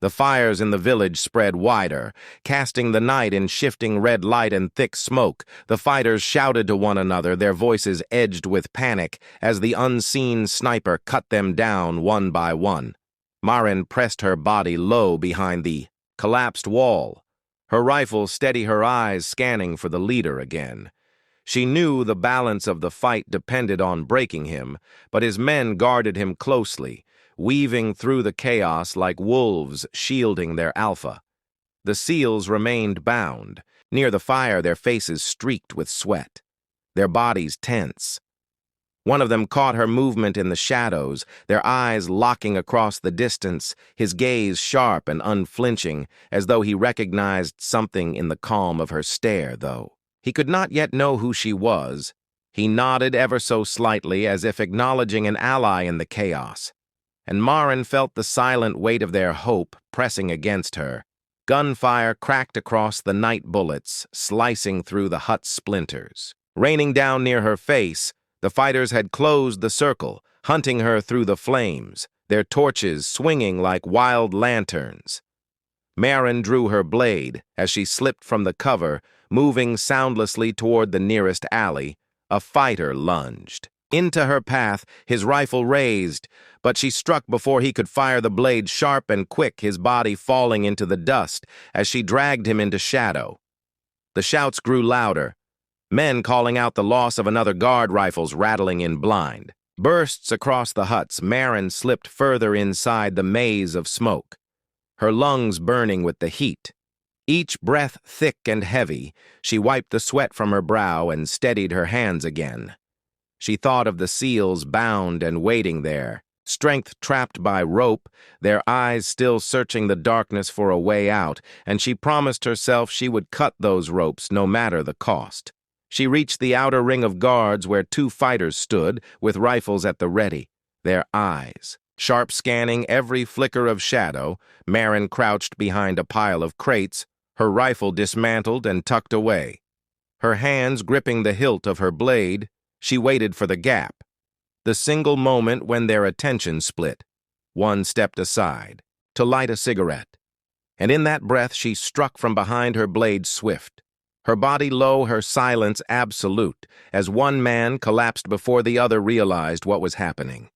The fires in the village spread wider, casting the night in shifting red light and thick smoke. The fighters shouted to one another, their voices edged with panic, as the unseen sniper cut them down one by one. Marin pressed her body low behind the collapsed wall, her rifle steady, her eyes scanning for the leader again. She knew the balance of the fight depended on breaking him, but his men guarded him closely, weaving through the chaos like wolves shielding their alpha. The SEALs remained bound. Near the fire, their faces streaked with sweat, their bodies tense. One of them caught her movement in the shadows, their eyes locking across the distance, his gaze sharp and unflinching, as though he recognized something in the calm of her stare, though he could not yet know who she was. He nodded ever so slightly, as if acknowledging an ally in the chaos. And Marin felt the silent weight of their hope pressing against her. Gunfire cracked across the night bullets, slicing through the hut splinters. Raining down near her face, the fighters had closed the circle, hunting her through the flames, their torches swinging like wild lanterns. Marin drew her blade as she slipped from the cover, moving soundlessly toward the nearest alley. A fighter lunged into her path, his rifle raised, but she struck before he could fire, the blade sharp and quick, his body falling into the dust as she dragged him into shadow. The shouts grew louder, men calling out the loss of another guard, rifles rattling in blind. Bursts across the huts, Marin slipped further inside the maze of smoke, her lungs burning with the heat. Each breath thick and heavy, she wiped the sweat from her brow and steadied her hands again. She thought of the SEALs bound and waiting there, strength trapped by rope, their eyes still searching the darkness for a way out, and she promised herself she would cut those ropes no matter the cost. She reached the outer ring of guards where two fighters stood, with rifles at the ready, their eyes sharp scanning every flicker of shadow. Marin crouched behind a pile of crates, her rifle dismantled and tucked away. Her hands gripping the hilt of her blade, she waited for the gap, the single moment when their attention split. One stepped aside to light a cigarette, and in that breath she struck from behind, her blade swift, her body low, her silence absolute, as one man collapsed before the other realized what was happening.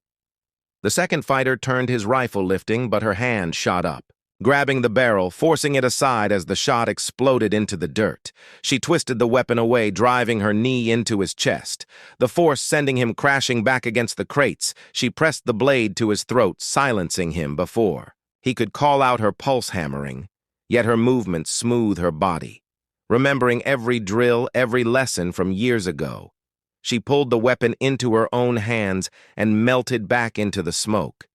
The second fighter turned, his rifle lifting, but her hand shot up, grabbing the barrel, forcing it aside as the shot exploded into the dirt. She twisted the weapon away, driving her knee into his chest, the force sending him crashing back against the crates. She pressed the blade to his throat, silencing him before he could call out, her pulse hammering, yet her movements smooth her body. Remembering every drill, every lesson from years ago, she pulled the weapon into her own hands and melted back into the smoke.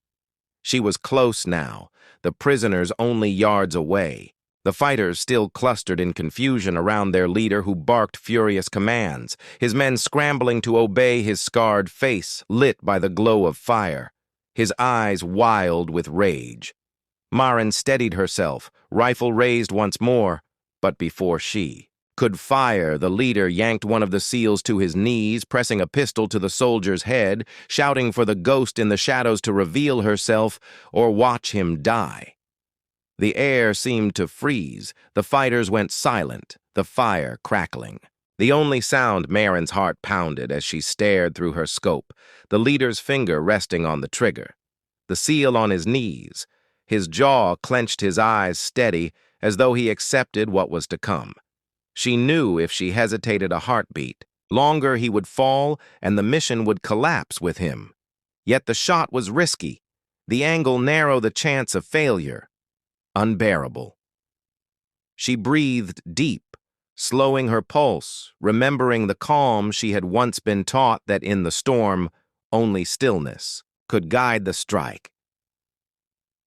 She was close now, the prisoners only yards away, the fighters still clustered in confusion around their leader, who barked furious commands, his men scrambling to obey, his scarred face lit by the glow of fire, his eyes wild with rage. Marin steadied herself, rifle raised once more, but before she could fire, the leader yanked one of the SEALs to his knees, pressing a pistol to the soldier's head, shouting for the ghost in the shadows to reveal herself or watch him die. The air seemed to freeze. The fighters went silent, the fire crackling. The only sound, Marin's heart pounded as she stared through her scope, the leader's finger resting on the trigger. The SEAL on his knees, his jaw clenched, his eyes steady, as though he accepted what was to come. She knew if she hesitated a heartbeat longer, he would fall and the mission would collapse with him. Yet the shot was risky, the angle narrow, the chance of failure unbearable. She breathed deep, slowing her pulse, remembering the calm she had once been taught, that in the storm only stillness could guide the strike.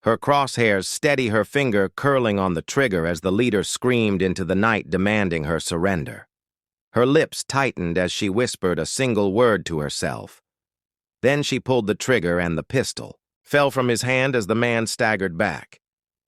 Her crosshairs steady, her finger curling on the trigger as the leader screamed into the night, demanding her surrender. Her lips tightened as she whispered a single word to herself. Then she pulled the trigger, and the pistol fell from his hand as the man staggered back.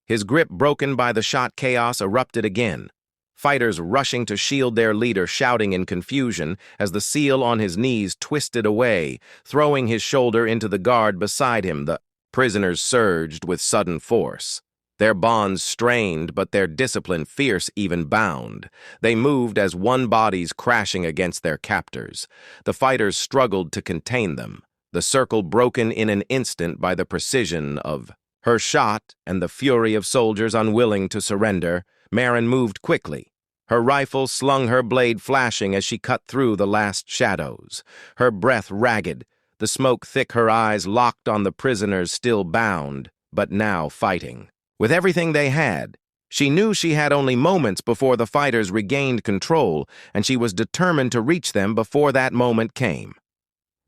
His grip broken by the shot, chaos erupted again. Fighters rushing to shield their leader, shouting in confusion as the SEAL on his knees twisted away, throwing his shoulder into the guard beside him. The prisoners surged with sudden force. Their bonds strained, but their discipline fierce even bound. They moved as one bodies crashing against their captors. The fighters struggled to contain them, the circle broken in an instant by the precision of her shot and the fury of soldiers unwilling to surrender. Marin moved quickly. Her rifle slung her blade flashing as she cut through the last shadows. Her breath ragged, the smoke thick, her eyes locked on the prisoners still bound, but now fighting. With everything they had, she knew she had only moments before the fighters regained control, and she was determined to reach them before that moment came.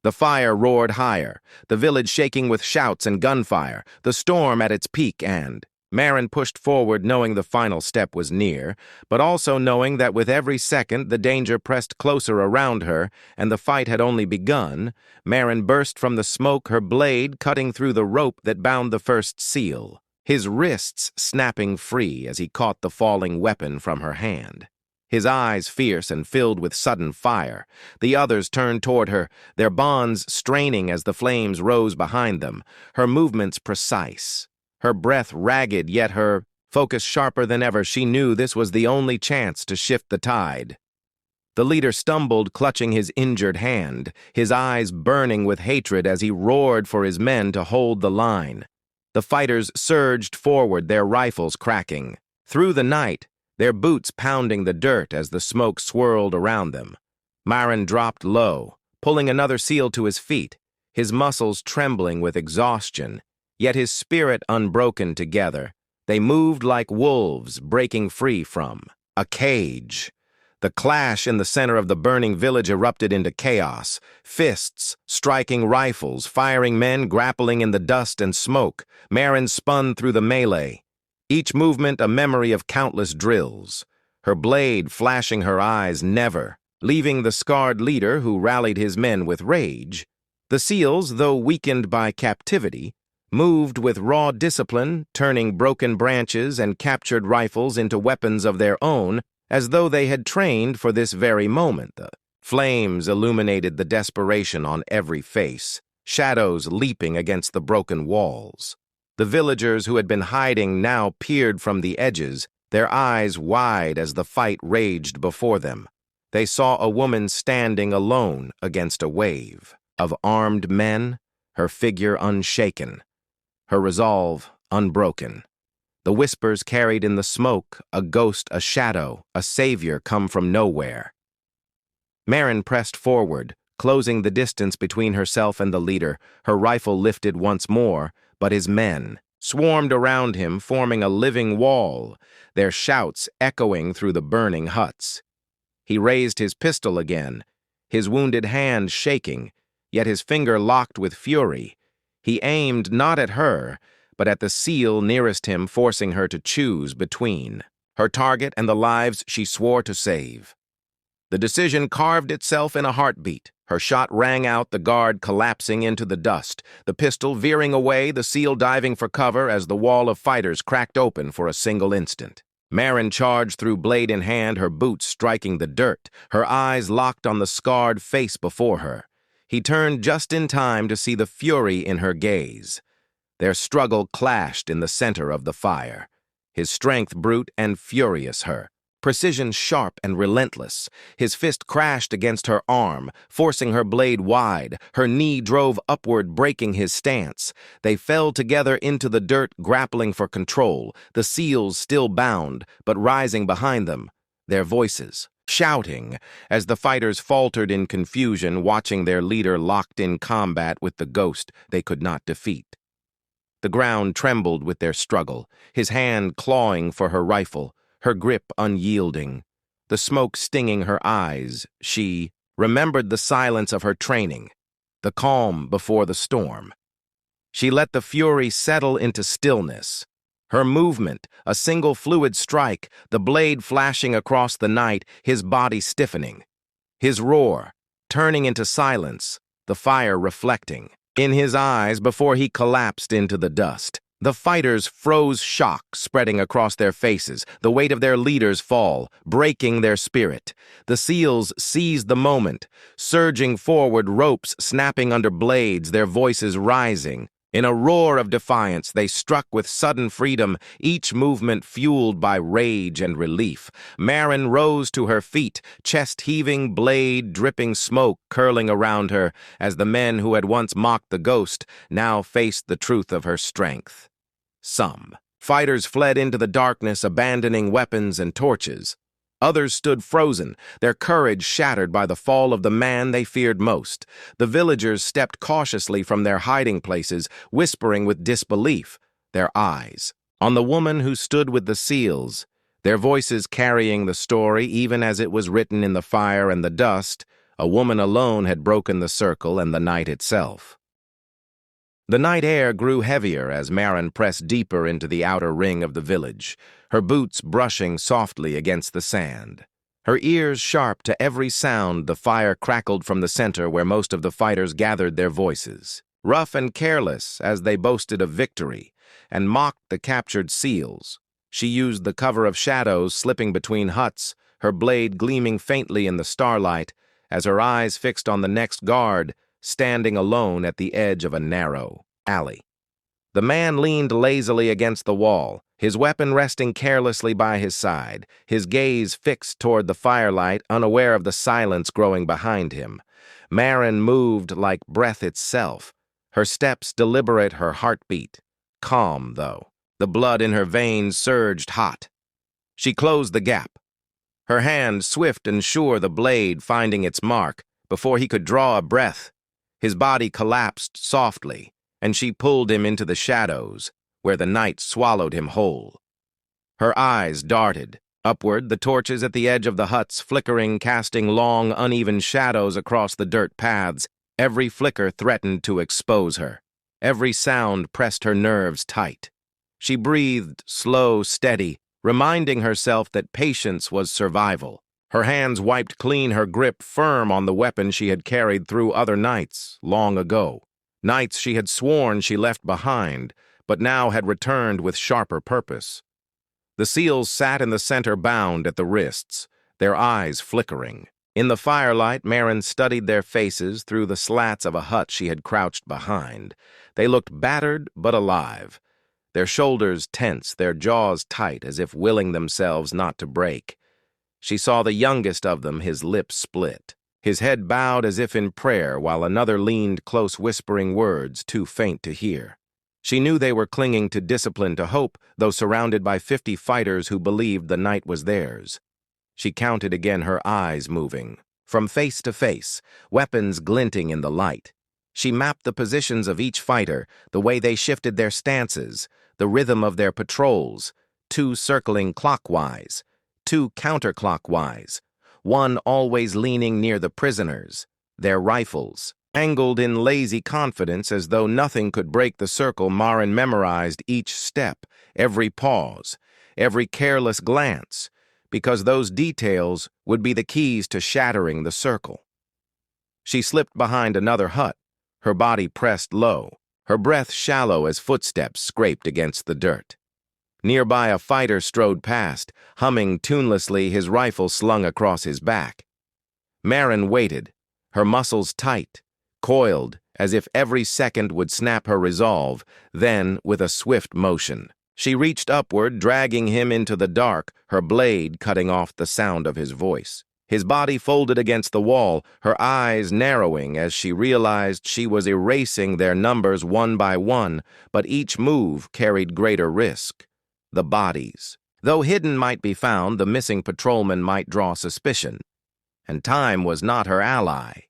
The fire roared higher, the village shaking with shouts and gunfire, the storm at its peak, and Marin pushed forward knowing the final step was near, but also knowing that with every second the danger pressed closer around her and the fight had only begun. Marin burst from the smoke, her blade cutting through the rope that bound the first seal, his wrists snapping free as he caught the falling weapon from her hand. His eyes fierce and filled with sudden fire. The others turned toward her, their bonds straining as the flames rose behind them, her movements precise. Her breath ragged, yet her focus sharper than ever. She knew this was the only chance to shift the tide. The leader stumbled, clutching his injured hand, his eyes burning with hatred as he roared for his men to hold the line. The fighters surged forward, their rifles cracking. Through the night, their boots pounding the dirt as the smoke swirled around them. Marin dropped low, pulling another seal to his feet, his muscles trembling with exhaustion, yet his spirit unbroken together. They moved like wolves breaking free from a cage. The clash in the center of the burning village erupted into chaos, fists striking rifles, firing men grappling in the dust and smoke. Marin spun through the melee, each movement a memory of countless drills, her blade flashing her eyes never, leaving the scarred leader who rallied his men with rage. The seals, though weakened by captivity, moved with raw discipline, turning broken branches and captured rifles into weapons of their own, as though they had trained for this very moment. The flames illuminated the desperation on every face, shadows leaping against the broken walls. The villagers who had been hiding now peered from the edges, their eyes wide as the fight raged before them. They saw a woman standing alone against a wave of armed men, her figure unshaken, her resolve unbroken. The whispers carried in the smoke, a ghost, a shadow, a savior come from nowhere. Marin pressed forward, closing the distance between herself and the leader, her rifle lifted once more, but his men swarmed around him, forming a living wall, their shouts echoing through the burning huts. He raised his pistol again, his wounded hand shaking, yet his finger locked with fury. He aimed not at her, but at the seal nearest him, forcing her to choose between her target and the lives she swore to save. The decision carved itself in a heartbeat. Her shot rang out, the guard collapsing into the dust, the pistol veering away, the seal diving for cover as the wall of fighters cracked open for a single instant. Marin charged through, blade in hand, her boots striking the dirt, her eyes locked on the scarred face before her. He turned just in time to see the fury in her gaze. Their struggle clashed in the center of the fire, his strength brute and furious, her precision sharp and relentless. His fist crashed against her arm, forcing her blade wide. Her knee drove upward, breaking his stance. They fell together into the dirt, grappling for control, the seals still bound, but rising behind them, their voices shouting as the fighters faltered in confusion, watching their leader locked in combat with the ghost they could not defeat. The ground trembled with their struggle, his hand clawing for her rifle, her grip unyielding, the smoke stinging her eyes. She remembered the silence of her training, the calm before the storm. She let the fury settle into stillness. Her movement, a single fluid strike, the blade flashing across the night, his body stiffening. His roar, turning into silence, the fire reflecting in his eyes before he collapsed into the dust. The fighters froze, shock spreading across their faces, the weight of their leader's fall, breaking their spirit. The seals seized the moment, surging forward, ropes snapping under blades, their voices rising. In a roar of defiance, they struck with sudden freedom, each movement fueled by rage and relief. Marin rose to her feet, chest heaving, blade dripping smoke curling around her, as the men who had once mocked the ghost now faced the truth of her strength. Some fighters fled into the darkness, abandoning weapons and torches. Others stood frozen, their courage shattered by the fall of the man they feared most. The villagers stepped cautiously from their hiding places, whispering with disbelief, their eyes on the woman who stood with the seals, their voices carrying the story even as it was written in the fire and the dust. A woman alone had broken the circle and the night itself. The night air grew heavier as Marin pressed deeper into the outer ring of the village, her boots brushing softly against the sand. Her ears sharp to every sound, the fire crackled from the center where most of the fighters gathered their voices. Rough and careless as they boasted of victory, and mocked the captured seals. She used the cover of shadows slipping between huts, her blade gleaming faintly in the starlight, as her eyes fixed on the next guard, standing alone at the edge of a narrow alley. The man leaned lazily against the wall, his weapon resting carelessly by his side, his gaze fixed toward the firelight, unaware of the silence growing behind him. Marin moved like breath itself, her steps deliberate, her heartbeat calm, though. The blood in her veins surged hot. She closed the gap, her hand swift and sure, the blade finding its mark. Before he could draw a breath, his body collapsed softly, and she pulled him into the shadows, where the night swallowed him whole. Her eyes darted upward, the torches at the edge of the huts flickering, casting long, uneven shadows across the dirt paths. Every flicker threatened to expose her. Every sound pressed her nerves tight. She breathed slow, steady, reminding herself that patience was survival. Her hands wiped clean, her grip firm on the weapon she had carried through other nights long ago. Nights she had sworn she left behind, but now had returned with sharper purpose. The seals sat in the center, bound at the wrists, their eyes flickering. In the firelight, Marin studied their faces through the slats of a hut she had crouched behind. They looked battered but alive, their shoulders tense, their jaws tight as if willing themselves not to break. She saw the youngest of them, his lips split, his head bowed as if in prayer, while another leaned close, whispering words too faint to hear. She knew they were clinging to discipline, to hope, though surrounded by 50 fighters who believed the night was theirs. She counted again, her eyes moving, from face to face, weapons glinting in the light. She mapped the positions of each fighter, the way they shifted their stances, the rhythm of their patrols, 2 circling clockwise, 2 counterclockwise, one always leaning near the prisoners, their rifles angled in lazy confidence as though nothing could break the circle. Marin memorized each step, every pause, every careless glance, because those details would be the keys to shattering the circle. She slipped behind another hut, her body pressed low, her breath shallow as footsteps scraped against the dirt. Nearby, a fighter strode past, humming tunelessly, his rifle slung across his back. Marin waited, her muscles tight, coiled, as if every second would snap her resolve. Then, with a swift motion, she reached upward, dragging him into the dark, her blade cutting off the sound of his voice. His body folded against the wall, her eyes narrowing as she realized she was erasing their numbers one by one, but each move carried greater risk. The bodies. Though hidden might be found, the missing patrolman might draw suspicion. And time was not her ally.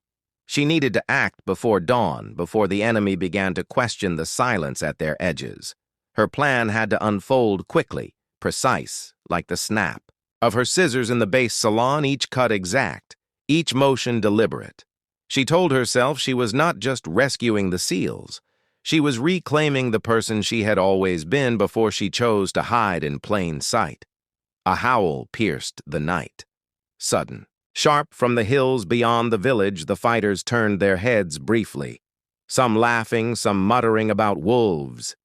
She needed to act before dawn, before the enemy began to question the silence at their edges. Her plan had to unfold quickly, precise, like the snap of her scissors in the base salon, each cut exact, each motion deliberate. She told herself she was not just rescuing the seals. She was reclaiming the person she had always been before she chose to hide in plain sight. A howl pierced the night. Sudden, sharp from the hills beyond the village, the fighters turned their heads briefly, some laughing, some muttering about wolves.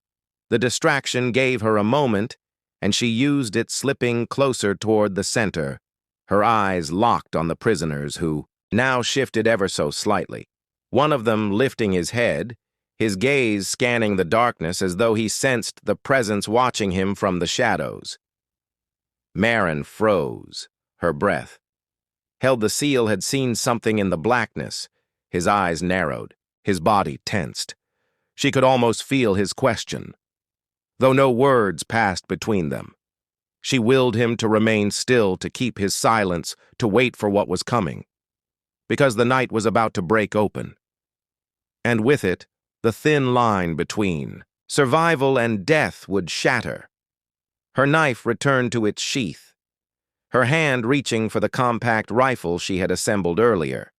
The distraction gave her a moment, and she used it, slipping closer toward the center, her eyes locked on the prisoners who now shifted ever so slightly. One of them lifting his head, his gaze scanning the darkness as though he sensed the presence watching him from the shadows. Marin froze, her breath. Held the seal had seen something in the blackness. His eyes narrowed, his body tensed. She could almost feel his question, though no words passed between them. She willed him to remain still, to keep his silence, to wait for what was coming. Because the night was about to break open. And with it, the thin line between survival and death would shatter. Her knife returned to its sheath, her hand reaching for the compact rifle she had assembled earlier.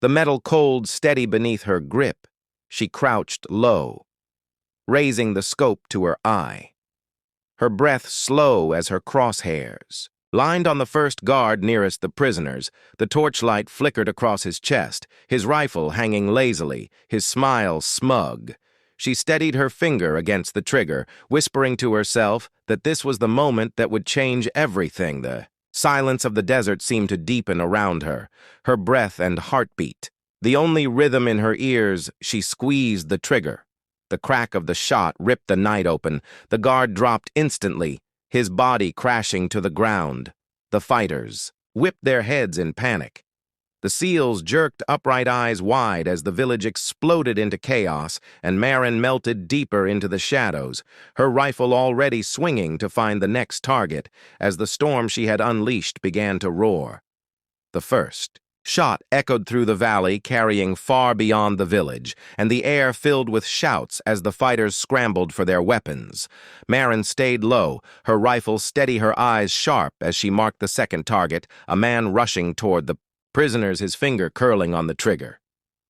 The metal cold steady beneath her grip, she crouched low, raising the scope to her eye. Her breath slow as her crosshairs. Lined on the first guard nearest the prisoners, the torchlight flickered across his chest, his rifle hanging lazily, his smile smug. She steadied her finger against the trigger, whispering to herself that this was the moment that would change everything. The silence of the desert seemed to deepen around her, her breath and heartbeat. The only rhythm in her ears, she squeezed the trigger. The crack of the shot ripped the night open. The guard dropped instantly, his body crashing to the ground. The fighters whipped their heads in panic. The SEALs jerked upright eyes wide as the village exploded into chaos and Marin melted deeper into the shadows, her rifle already swinging to find the next target as the storm she had unleashed began to roar. The first shot echoed through the valley, carrying far beyond the village, and the air filled with shouts as the fighters scrambled for their weapons. Marin stayed low, her rifle steady, her eyes sharp as she marked the second target, a man rushing toward the prisoners, his finger curling on the trigger.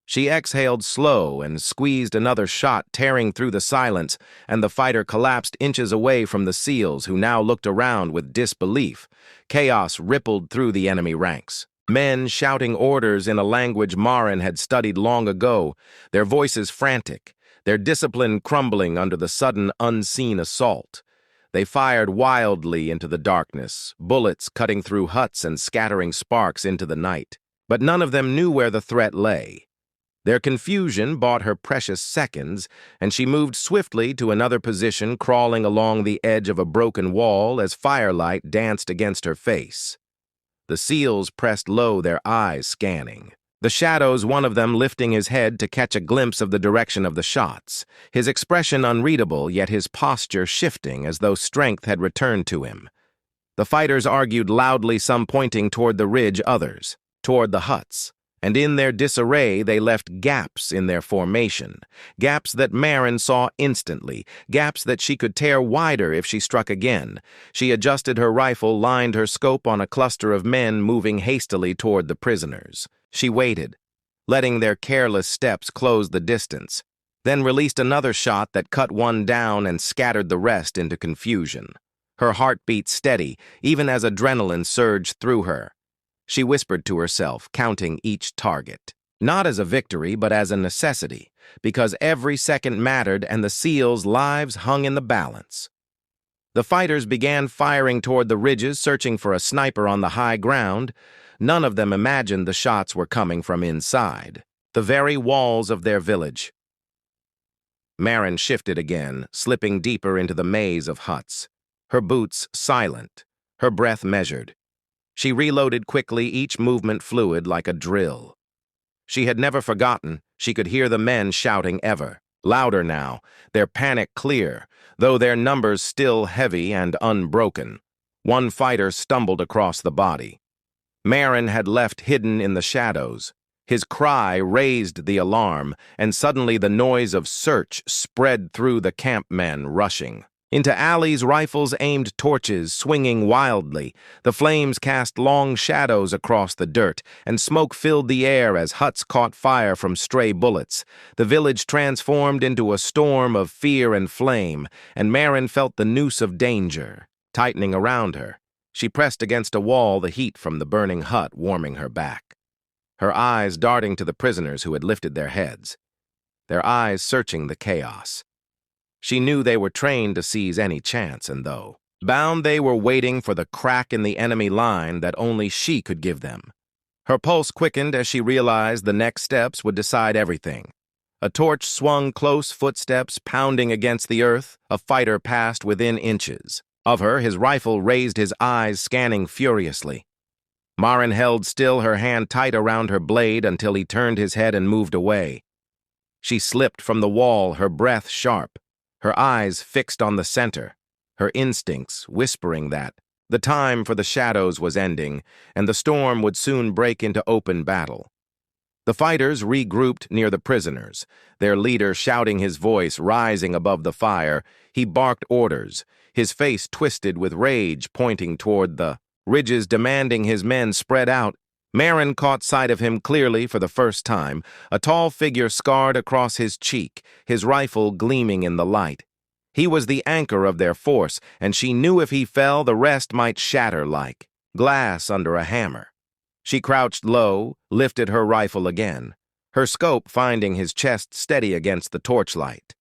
She exhaled slow and squeezed another shot, tearing through the silence, and the fighter collapsed inches away from the SEALs, who now looked around with disbelief. Chaos rippled through the enemy ranks. Men shouting orders in a language Marin had studied long ago, their voices frantic, their discipline crumbling under the sudden unseen assault. They fired wildly into the darkness, bullets cutting through huts and scattering sparks into the night. But none of them knew where the threat lay. Their confusion bought her precious seconds, and she moved swiftly to another position, crawling along the edge of a broken wall as firelight danced against her face. The SEALs pressed low, their eyes scanning. The shadows, one of them lifting his head to catch a glimpse of the direction of the shots, his expression unreadable, yet his posture shifting as though strength had returned to him. The fighters argued loudly, some pointing toward the ridge, others toward the huts. And in their disarray they left gaps in their formation, gaps that Marin saw instantly, gaps that she could tear wider if she struck again. She adjusted her rifle, lined her scope on a cluster of men moving hastily toward the prisoners. She waited, letting their careless steps close the distance, then released another shot that cut one down and scattered the rest into confusion. Her heartbeat steady, even as adrenaline surged through her. She whispered to herself, counting each target. Not as a victory, but as a necessity, because every second mattered and the SEALs' lives hung in the balance. The fighters began firing toward the ridges, searching for a sniper on the high ground. None of them imagined the shots were coming from inside, the very walls of their village. Marin shifted again, slipping deeper into the maze of huts, her boots silent, her breath measured. She reloaded quickly, each movement fluid like a drill. She had never forgotten. She could hear the men shouting ever, louder now, their panic clear, though their numbers still heavy and unbroken. One fighter stumbled across the body. Marin had left hidden in the shadows. His cry raised the alarm, and suddenly the noise of search spread through the campmen rushing. Into alleys, rifles aimed torches, swinging wildly. The flames cast long shadows across the dirt, and smoke filled the air as huts caught fire from stray bullets. The village transformed into a storm of fear and flame, and Marin felt the noose of danger tightening around her. She pressed against a wall, the heat from the burning hut warming her back. Her eyes darting to the prisoners who had lifted their heads, their eyes searching the chaos. She knew they were trained to seize any chance, and though bound, they were waiting for the crack in the enemy line that only she could give them. Her pulse quickened as she realized the next steps would decide everything. A torch swung close, footsteps pounding against the earth. A fighter passed within inches. Of her, his rifle raised, his eyes scanning furiously. Maren held still, her hand tight around her blade until he turned his head and moved away. She slipped from the wall, her breath sharp, her eyes fixed on the center, her instincts whispering that the time for the shadows was ending and the storm would soon break into open battle. The fighters regrouped near the prisoners, their leader shouting, his voice rising above the fire. He barked orders, his face twisted with rage, pointing toward the ridges, demanding his men spread out. Maren caught sight of him clearly for the first time, a tall figure scarred across his cheek, his rifle gleaming in the light. He was the anchor of their force, and she knew if he fell, the rest might shatter like glass under a hammer. She crouched low, lifted her rifle again, her scope finding his chest steady against the torchlight.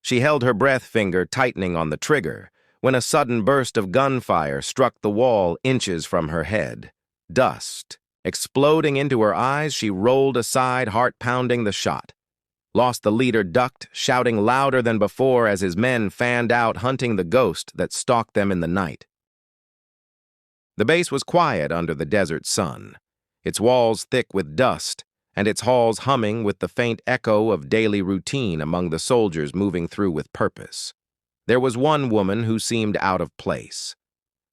She held her breath, finger tightening on the trigger, when a sudden burst of gunfire struck the wall inches from her head. Dust. Exploding into her eyes, she rolled aside, heart pounding the shot. Lost the leader, ducked, shouting louder than before as his men fanned out, hunting the ghost that stalked them in the night. The base was quiet under the desert sun, its walls thick with dust, and its halls humming with the faint echo of daily routine among the soldiers moving through with purpose. There was one woman who seemed out of place.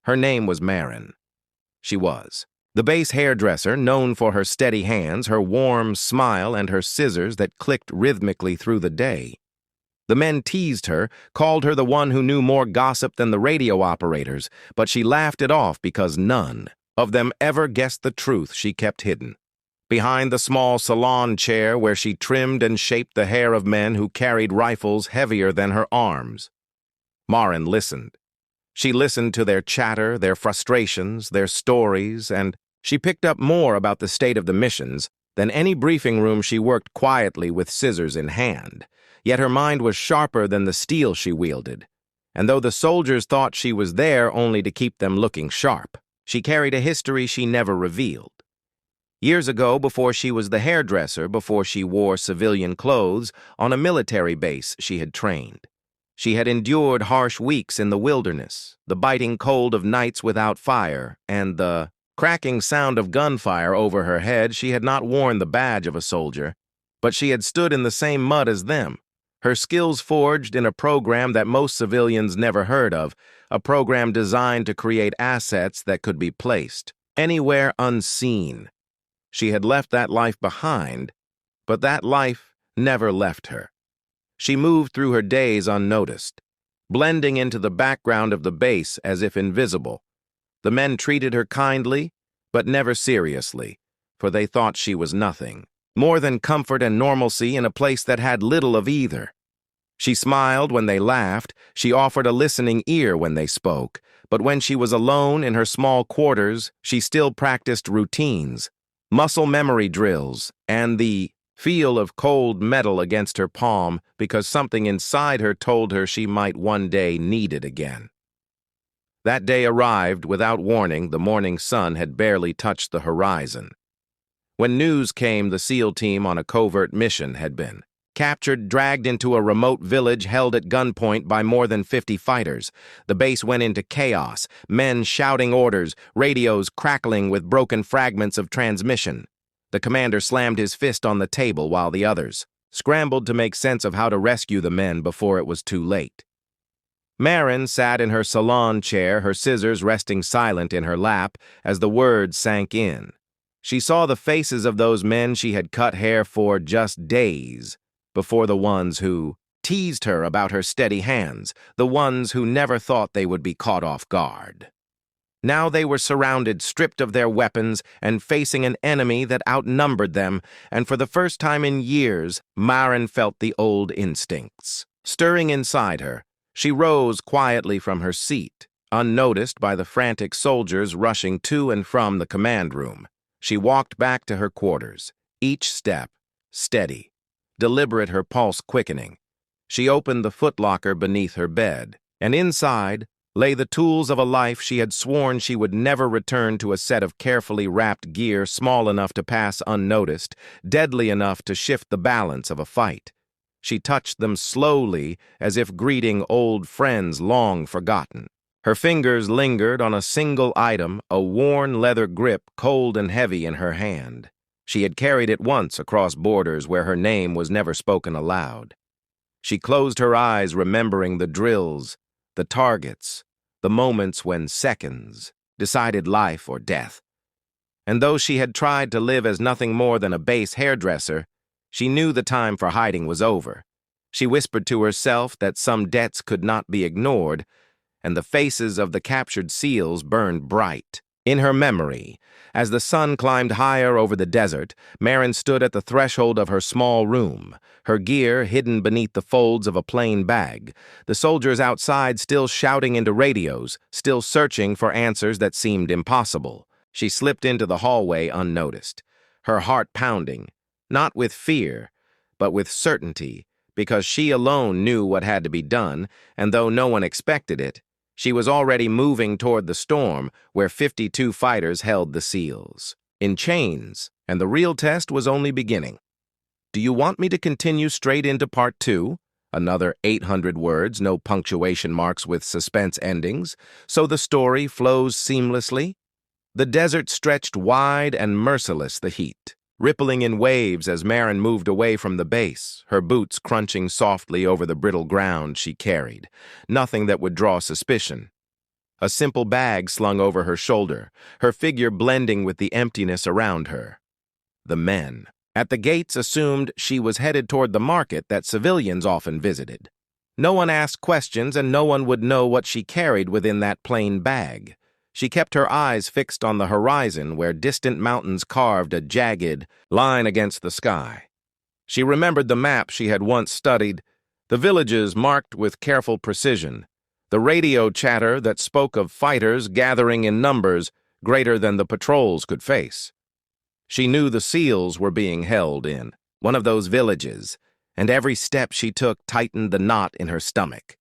Her name was Maren. She was the base hairdresser, known for her steady hands, her warm smile, and her scissors that clicked rhythmically through the day. The men teased her, called her the one who knew more gossip than the radio operators, but she laughed it off because none of them ever guessed the truth she kept hidden. Behind the small salon chair where she trimmed and shaped the hair of men who carried rifles heavier than her arms, Maren listened. She listened to their chatter, their frustrations, their stories, and she picked up more about the state of the missions than any briefing room she worked quietly with scissors in hand. Yet her mind was sharper than the steel she wielded, and though the soldiers thought she was there only to keep them looking sharp, she carried a history she never revealed. Years ago, before she was the hairdresser, before she wore civilian clothes, on a military base she had trained. She had endured harsh weeks in the wilderness, the biting cold of nights without fire, and the cracking sound of gunfire over her head. She had not worn the badge of a soldier, but she had stood in the same mud as them, her skills forged in a program that most civilians never heard of, a program designed to create assets that could be placed anywhere unseen. She had left that life behind, but that life never left her. She moved through her days unnoticed, blending into the background of the base as if invisible. The men treated her kindly, but never seriously, for they thought she was nothing more than comfort and normalcy in a place that had little of either. She smiled when they laughed, she offered a listening ear when they spoke, but when she was alone in her small quarters, she still practiced routines, muscle memory drills, and the feel of cold metal against her palm because something inside her told her she might one day need it again. That day arrived without warning. The morning sun had barely touched the horizon. When news came, the SEAL team on a covert mission had been captured, dragged into a remote village, held at gunpoint by more than 50 fighters. The base went into chaos, men shouting orders, radios crackling with broken fragments of transmission. The commander slammed his fist on the table while the others scrambled to make sense of how to rescue the men before it was too late. Maren sat in her salon chair, her scissors resting silent in her lap as the words sank in. She saw the faces of those men she had cut hair for just days before, the ones who teased her about her steady hands, the ones who never thought they would be caught off guard. Now they were surrounded, stripped of their weapons, and facing an enemy that outnumbered them, and for the first time in years, Maren felt the old instincts stirring inside her. She rose quietly from her seat, unnoticed by the frantic soldiers rushing to and from the command room. She walked back to her quarters, each step steady, deliberate, her pulse quickening. She opened the footlocker beneath her bed, and inside lay the tools of a life she had sworn she would never return to, a set of carefully wrapped gear small enough to pass unnoticed, deadly enough to shift the balance of a fight. She touched them slowly, as if greeting old friends long forgotten. Her fingers lingered on a single item, a worn leather grip cold and heavy in her hand. She had carried it once across borders where her name was never spoken aloud. She closed her eyes, remembering the drills, the targets, the moments when seconds decided life or death. And though she had tried to live as nothing more than a base hairdresser, she knew the time for hiding was over. She whispered to herself that some debts could not be ignored, and the faces of the captured SEALs burned bright. In her memory, as the sun climbed higher over the desert, Marin stood at the threshold of her small room, her gear hidden beneath the folds of a plain bag, the soldiers outside still shouting into radios, still searching for answers that seemed impossible. She slipped into the hallway unnoticed, her heart pounding, not with fear, but with certainty, because she alone knew what had to be done, and though no one expected it, she was already moving toward the storm where 52 fighters held the SEALs, in chains, and the real test was only beginning. Do you want me to continue straight into part 2? Another 800 words, no punctuation marks with suspense endings, so the story flows seamlessly? The desert stretched wide and merciless, the heat, rippling in waves as Marin moved away from the base, her boots crunching softly over the brittle ground she carried, nothing that would draw suspicion. A simple bag slung over her shoulder, her figure blending with the emptiness around her. The men at the gates assumed she was headed toward the market that civilians often visited. No one asked questions, and no one would know what she carried within that plain bag. She kept her eyes fixed on the horizon where distant mountains carved a jagged line against the sky. She remembered the map she had once studied, the villages marked with careful precision, the radio chatter that spoke of fighters gathering in numbers greater than the patrols could face. She knew the SEALs were being held in one of those villages, and every step she took tightened the knot in her stomach.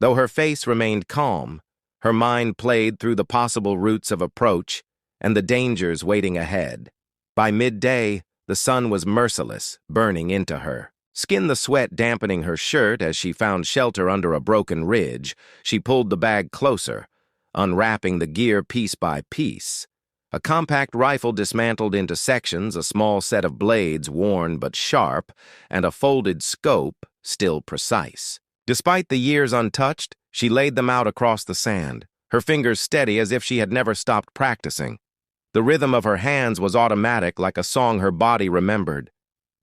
Though her face remained calm, her mind played through the possible routes of approach and the dangers waiting ahead. By midday, the sun was merciless, burning into her. Skin the sweat dampening her shirt as she found shelter under a broken ridge, she pulled the bag closer, unwrapping the gear piece by piece. A compact rifle dismantled into sections, a small set of blades worn but sharp, and a folded scope, still precise. Despite the years untouched, she laid them out across the sand, her fingers steady as if she had never stopped practicing. The rhythm of her hands was automatic, like a song her body remembered.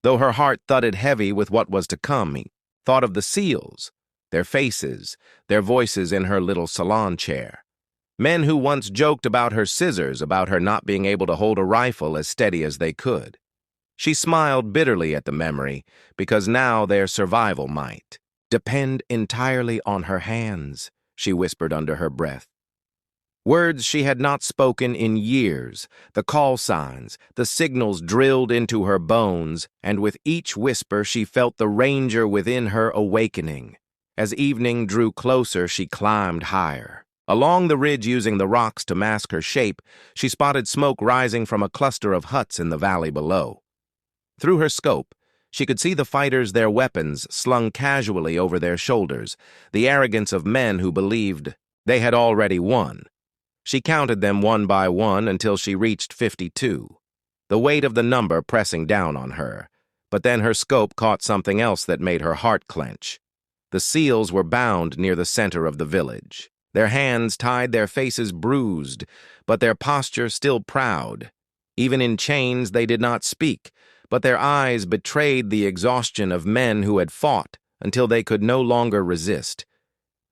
Though her heart thudded heavy with what was to come, he thought of the SEALs, their faces, their voices in her little salon chair. Men who once joked about her scissors, about her not being able to hold a rifle as steady as they could. She smiled bitterly at the memory, because now their survival might depend entirely on her hands, she whispered under her breath. Words she had not spoken in years, the call signs, the signals drilled into her bones, and with each whisper she felt the ranger within her awakening. As evening drew closer, she climbed higher. Along the ridge, using the rocks to mask her shape, she spotted smoke rising from a cluster of huts in the valley below. Through her scope, she could see the fighters, their weapons slung casually over their shoulders, the arrogance of men who believed they had already won. She counted them one by one until she reached 52, the weight of the number pressing down on her. But then her scope caught something else that made her heart clench. The SEALs were bound near the center of the village, their hands tied, their faces bruised, but their posture still proud. Even in chains they did not speak, but their eyes betrayed the exhaustion of men who had fought until they could no longer resist.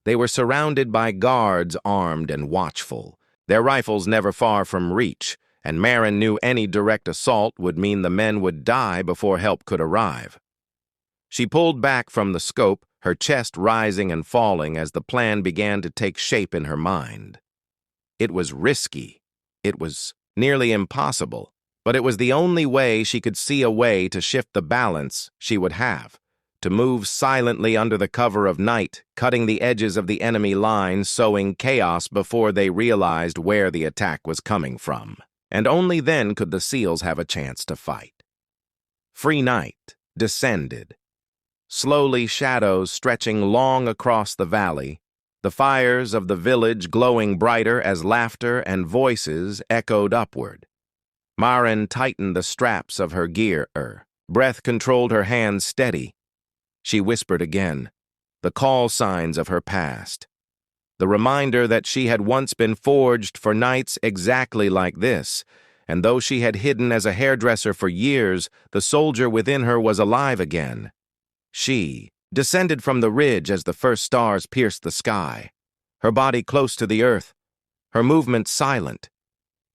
They were surrounded by guards armed and watchful, their rifles never far from reach, and Marin knew any direct assault would mean the men would die before help could arrive. She pulled back from the scope, her chest rising and falling as the plan began to take shape in her mind. It was risky. It was nearly impossible, but it was the only way she could see a way to shift the balance she would have, to move silently under the cover of night, cutting the edges of the enemy line, sowing chaos before they realized where the attack was coming from. And only then could the SEALs have a chance to fight. Free night descended. slowly shadows stretching long across the valley, the fires of the village glowing brighter as laughter and voices echoed upward. Marin tightened the straps of her gear. Breath controlled her hands steady. She whispered again, the call signs of her past. The reminder that she had once been forged for nights exactly like this, and though she had hidden as a hairdresser for years, the soldier within her was alive again. She descended from the ridge as the first stars pierced the sky, her body close to the earth, her movements silent.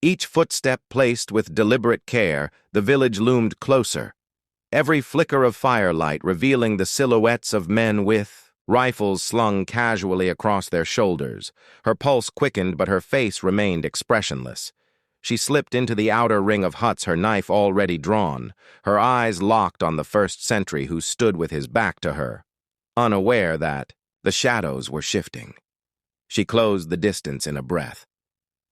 Each footstep placed with deliberate care, the village loomed closer, every flicker of firelight revealing the silhouettes of men with rifles slung casually across their shoulders. Her pulse quickened, but her face remained expressionless. She slipped into the outer ring of huts, her knife already drawn, her eyes locked on the first sentry who stood with his back to her, unaware that the shadows were shifting. She closed the distance in a breath,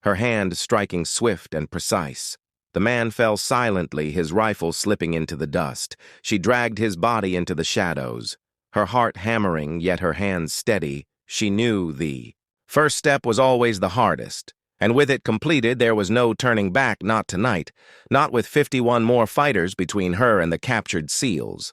her hand striking swift and precise. The man fell silently, his rifle slipping into the dust. She dragged his body into the shadows, her heart hammering, yet her hands steady. She knew the first step was always the hardest, and with it completed, there was no turning back, not tonight, not with 51 more fighters between her and the captured SEALs.